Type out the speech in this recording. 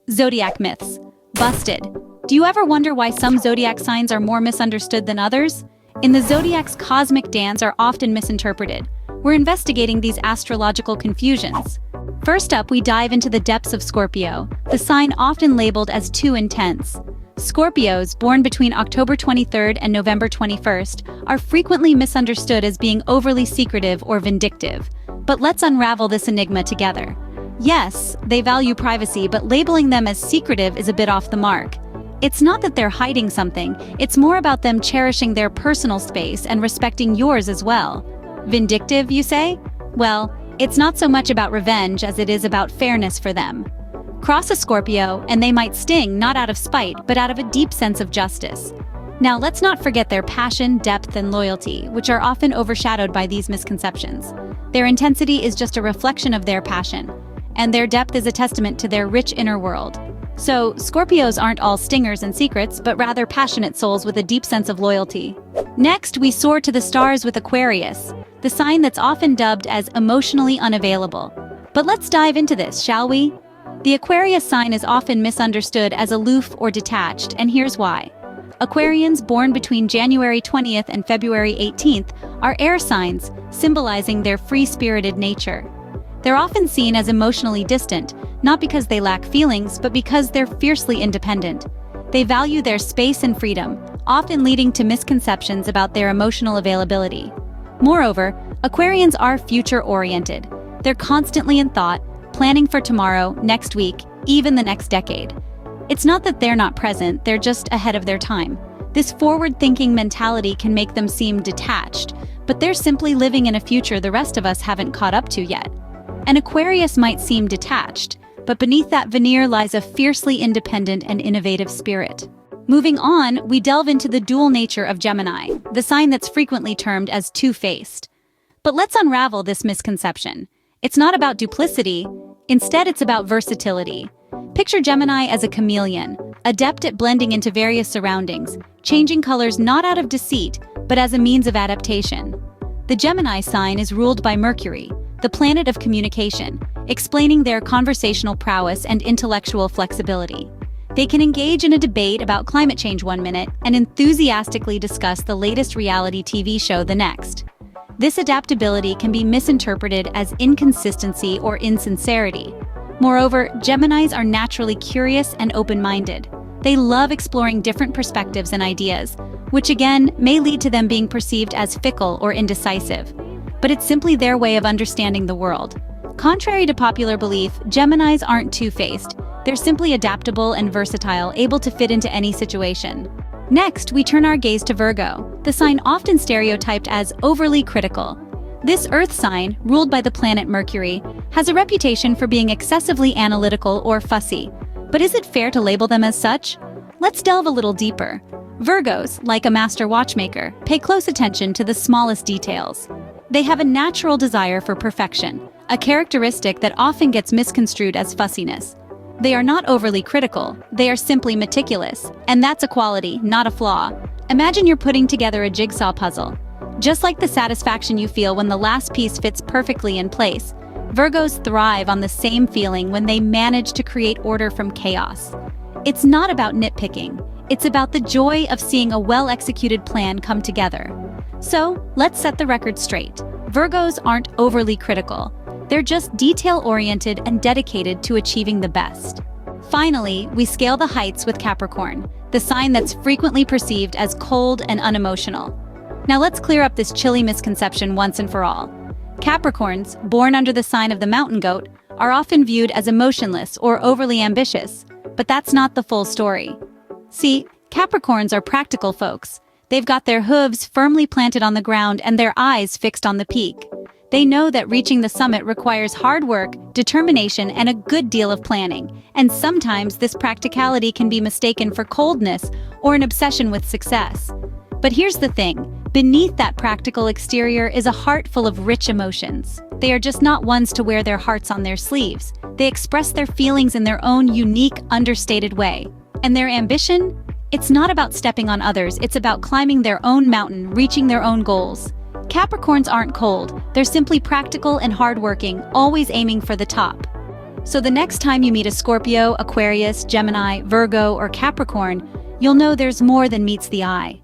Zodiac myths. Busted. Do you ever wonder why some zodiac signs are more misunderstood than others? In the zodiac's cosmic dance are often misinterpreted. We're investigating these astrological confusions. First up, we dive into the depths of Scorpio, the sign often labeled as too intense. Scorpios, born between October 23rd and November 21st, are frequently misunderstood as being overly secretive or vindictive. But let's unravel this enigma together. Yes, they value privacy, but labeling them as secretive is a bit off the mark. It's not that they're hiding something, it's more about them cherishing their personal space and respecting yours as well. Vindictive, you say? Well, it's not so much about revenge as it is about fairness for them. Cross a Scorpio, and they might sting not out of spite, but out of a deep sense of justice. Now, let's not forget their passion, depth, and loyalty, which are often overshadowed by these misconceptions. Their intensity is just a reflection of their passion, and their depth is a testament to their rich inner world. So, Scorpios aren't all stingers and secrets, but rather passionate souls with a deep sense of loyalty. Next, we soar to the stars with Aquarius, the sign that's often dubbed as emotionally unavailable. But let's dive into this, shall we? The Aquarius sign is often misunderstood as aloof or detached, and here's why. Aquarians born between January 20th and February 18th are air signs, symbolizing their free-spirited nature. They're often seen as emotionally distant, not because they lack feelings, but because they're fiercely independent. They value their space and freedom, often leading to misconceptions about their emotional availability. Moreover, Aquarians are future-oriented. They're constantly in thought, planning for tomorrow, next week, even the next decade. It's not that they're not present, they're just ahead of their time. This forward-thinking mentality can make them seem detached, but they're simply living in a future the rest of us haven't caught up to yet. An Aquarius might seem detached, but beneath that veneer lies a fiercely independent and innovative spirit. Moving on, we delve into the dual nature of Gemini, the sign that's frequently termed as two-faced. But let's unravel this misconception. It's not about duplicity, instead it's about versatility. Picture Gemini as a chameleon, adept at blending into various surroundings, changing colors not out of deceit, but as a means of adaptation. The Gemini sign is ruled by Mercury, the planet of communication, explaining their conversational prowess and intellectual flexibility. They can engage in a debate about climate change one minute and enthusiastically discuss the latest reality TV show the next. This adaptability can be misinterpreted as inconsistency or insincerity. Moreover, Geminis are naturally curious and open-minded. They love exploring different perspectives and ideas, which again may lead to them being perceived as fickle or indecisive. But it's simply their way of understanding the world. Contrary to popular belief, Geminis aren't two-faced. They're simply adaptable and versatile, able to fit into any situation. Next, we turn our gaze to Virgo, the sign often stereotyped as overly critical. This earth sign, ruled by the planet Mercury, has a reputation for being excessively analytical or fussy. But is it fair to label them as such? Let's delve a little deeper. Virgos, like a master watchmaker, pay close attention to the smallest details. They have a natural desire for perfection, a characteristic that often gets misconstrued as fussiness. They are not overly critical, they are simply meticulous, and that's a quality, not a flaw. Imagine you're putting together a jigsaw puzzle. Just like the satisfaction you feel when the last piece fits perfectly in place, Virgos thrive on the same feeling when they manage to create order from chaos. It's not about nitpicking, it's about the joy of seeing a well-executed plan come together. So, let's set the record straight. Virgos aren't overly critical. They're just detail-oriented and dedicated to achieving the best. Finally, we scale the heights with Capricorn, the sign that's frequently perceived as cold and unemotional. Now let's clear up this chilly misconception once and for all. Capricorns, born under the sign of the mountain goat, are often viewed as emotionless or overly ambitious, but that's not the full story. See, Capricorns are practical folks. They've got their hooves firmly planted on the ground and their eyes fixed on the peak. They know that reaching the summit requires hard work, determination, and a good deal of planning, and sometimes this practicality can be mistaken for coldness or an obsession with success. But here's the thing, beneath that practical exterior is a heart full of rich emotions. They are just not ones to wear their hearts on their sleeves. They express their feelings in their own unique, understated way. And their ambition? It's not about stepping on others, it's about climbing their own mountain, reaching their own goals. Capricorns aren't cold, they're simply practical and hardworking, always aiming for the top. So the next time you meet a Scorpio, Aquarius, Gemini, Virgo, or Capricorn, you'll know there's more than meets the eye.